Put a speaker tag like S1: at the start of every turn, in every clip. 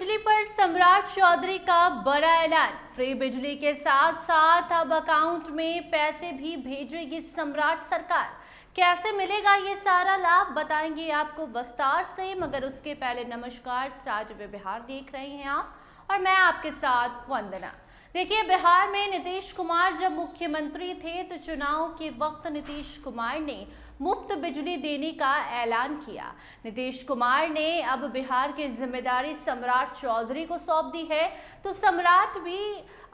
S1: बिजली पर सम्राट चौधरी का बड़ा ऐलान। फ्री बिजली के साथ साथ अब अकाउंट में पैसे भी भेजेगी सम्राट सरकार। कैसे मिलेगा ये सारा लाभ बताएंगे आपको विस्तार से, मगर उसके पहले नमस्कार, राज बिहार देख रहे हैं आप और मैं आपके साथ वंदना। देखिए, बिहार में नीतीश कुमार जब मुख्यमंत्री थे तो चुनाव के वक्त नीतीश कुमार ने मुफ्त बिजली देने का ऐलान किया। नीतीश कुमार ने अब बिहार की जिम्मेदारी सम्राट चौधरी को सौंप दी है, तो सम्राट भी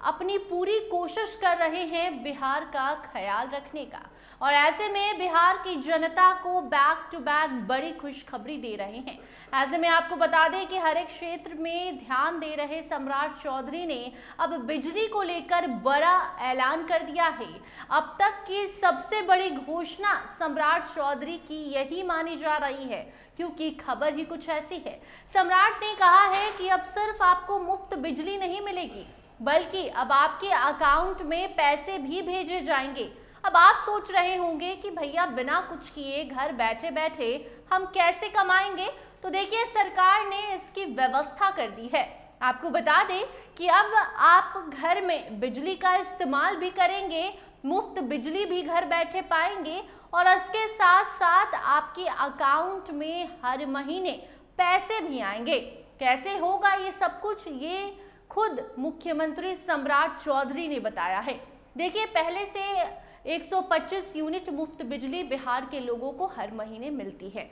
S1: अपनी पूरी कोशिश कर रहे हैं बिहार का ख्याल रखने का, और ऐसे में बिहार की जनता को बैक टू बैक बड़ी खुशखबरी दे रहे हैं। ऐसे में आपको बता दें कि हर एक क्षेत्र में ध्यान दे रहे सम्राट चौधरी ने अब बिजली को लेकर बड़ा ऐलान कर दिया है। अब तक की सबसे बड़ी घोषणा सम्राट चौधरी की यही मानी जा रही है, क्योंकि खबर ही कुछ ऐसी है। सम्राट ने कहा है कि अब सिर्फ आपको मुफ्त बिजली नहीं मिलेगी, बल्कि अब आपके अकाउंट में पैसे भी भेजे जाएंगे। अब आप सोच रहे होंगे कि भैया बिना कुछ किए घर बैठे बैठे हम कैसे कमाएंगे, तो देखिए, सरकार ने इसकी व्यवस्था कर दी है। आपको बता दें कि अब आप घर में बिजली का इस्तेमाल भी करेंगे, मुफ्त बिजली भी घर बैठे पाएंगे, और इसके साथ साथ आपके अकाउंट में हर महीने पैसे भी आएंगे। कैसे होगा ये सब कुछ, ये खुद मुख्यमंत्री सम्राट चौधरी ने बताया है। देखिए, पहले से 125 यूनिट मुफ्त बिजली बिहार के लोगों को हर महीने मिलती है।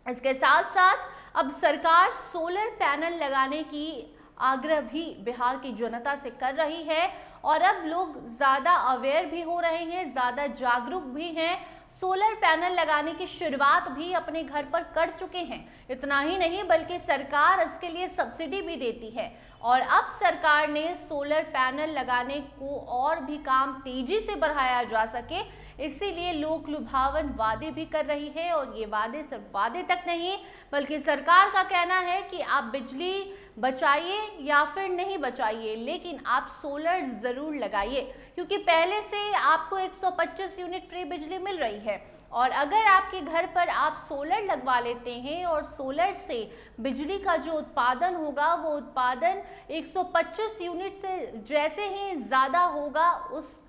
S1: इसके साथ साथ अब सरकार सोलर पैनल लगाने की आग्रह भी बिहार की जनता से कर रही है, और अब लोग ज़्यादा अवेयर भी हो रहे हैं, ज़्यादा जागरूक भी हैं। सोलर पैनल लगाने की शुरुआत भी अपने घर पर कर चुके हैं। इतना ही नहीं, बल्कि सरकार इसके लिए सब्सिडी भी देती है, और अब सरकार ने सोलर पैनल लगाने को और भी काम तेजी से बढ़ाया जा सके, इसीलिए लोक लुभावन वादे भी कर रही है। और ये वादे सिर्फ वादे तक नहीं, बल्कि सरकार का कहना है कि आप बिजली बचाइए या फिर नहीं बचाइए, लेकिन आप सोलर ज़रूर लगाइए, क्योंकि पहले से आपको 125 यूनिट फ्री बिजली मिल रही है। और अगर आपके घर पर आप सोलर लगवा लेते हैं और सोलर से बिजली का जो उत्पादन होगा वो उत्पादन 125 यूनिट से जैसे ही ज़्यादा होगा, उस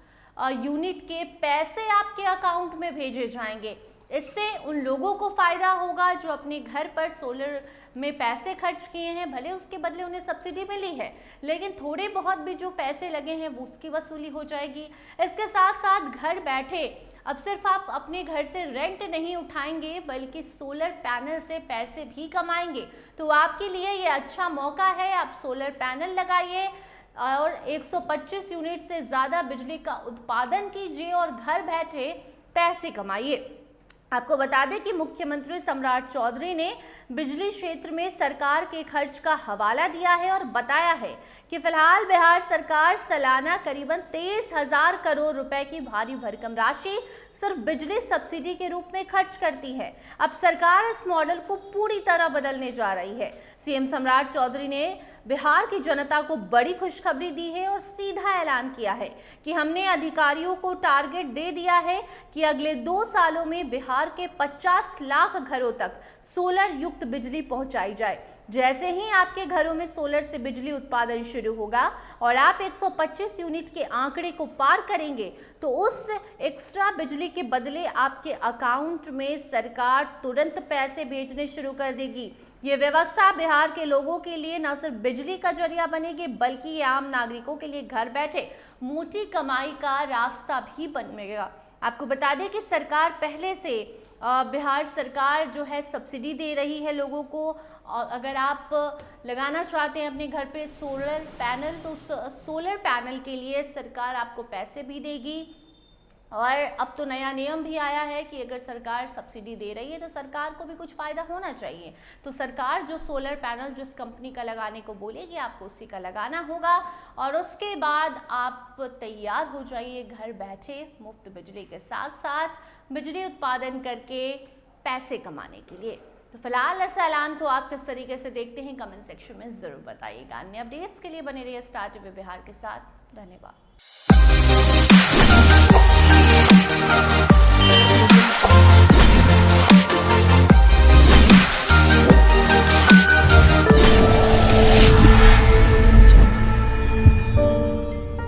S1: यूनिट के पैसे आपके अकाउंट में भेजे जाएंगे। इससे उन लोगों को फ़ायदा होगा जो अपने घर पर सोलर में पैसे खर्च किए हैं। भले उसके बदले उन्हें सब्सिडी मिली है, लेकिन थोड़े बहुत भी जो पैसे लगे हैं वो उसकी वसूली हो जाएगी। इसके साथ साथ घर बैठे अब सिर्फ आप अपने घर से रेंट नहीं उठाएंगे, बल्कि सोलर पैनल से पैसे भी कमाएंगे। तो आपके लिए ये अच्छा मौका है, आप सोलर पैनल लगाइए और 125 यूनिट से ज़्यादा बिजली का उत्पादन कीजिए और घर बैठे पैसे कमाइए। आपको बता दें कि मुख्यमंत्री सम्राट चौधरी ने बिजली क्षेत्र में सरकार के खर्च का हवाला दिया है और बताया है कि फिलहाल बिहार सरकार सालाना करीबन 23,000 करोड़ रुपए की भारी भरकम राशि सिर्फ बिजली सब्सिडी के रूप में खर्च करती है। अब सरकार इस मॉडल को पूरी तरह बदलने जा रही है। सीएम सम्राट चौधरी ने बिहार की जनता को बड़ी खुशखबरी दी है और सीधा ऐलान किया है कि हमने अधिकारियों को टारगेट दे दिया है कि अगले 2 सालों में बिहार के 50 लाख घरों तक सोलर युक्त बिजली पहुंचाई जाए। जैसे ही आपके घरों में सोलर से बिजली उत्पादन शुरू होगा और आप 125 यूनिट के आंकड़े को पार करेंगे, तो उस एक्स्ट्रा बिजली के बदले आपके अकाउंट में सरकार तुरंत पैसे भेजने शुरू कर देगी। ये व्यवस्था बिहार के लोगों के लिए न सिर्फ बिजली का जरिया बनेगी, बल्कि ये आम नागरिकों के लिए घर बैठे मोटी कमाई का रास्ता भी बनेगा। आपको बता दें कि सरकार पहले से बिहार सरकार जो है सब्सिडी दे रही है लोगों को। अगर आप लगाना चाहते हैं अपने घर पे सोलर पैनल, तो सोलर पैनल के लिए सरकार आपको पैसे भी देगी। और अब तो नया नियम भी आया है कि अगर सरकार सब्सिडी दे रही है तो सरकार को भी कुछ फ़ायदा होना चाहिए। तो सरकार जो सोलर पैनल जिस कंपनी का लगाने को बोलेगी, आपको उसी का लगाना होगा, और उसके बाद आप तैयार हो जाइए घर बैठे मुफ्त बिजली के साथ साथ बिजली उत्पादन करके पैसे कमाने के लिए। तो फिलहाल इस ऐलान को आप किस तरीके से देखते हैं, कमेंट सेक्शन में ज़रूर बताइएगा। अन्य अपडेट्स के लिए बने रहिए स्टार टीवी बिहार के साथ। धन्यवाद।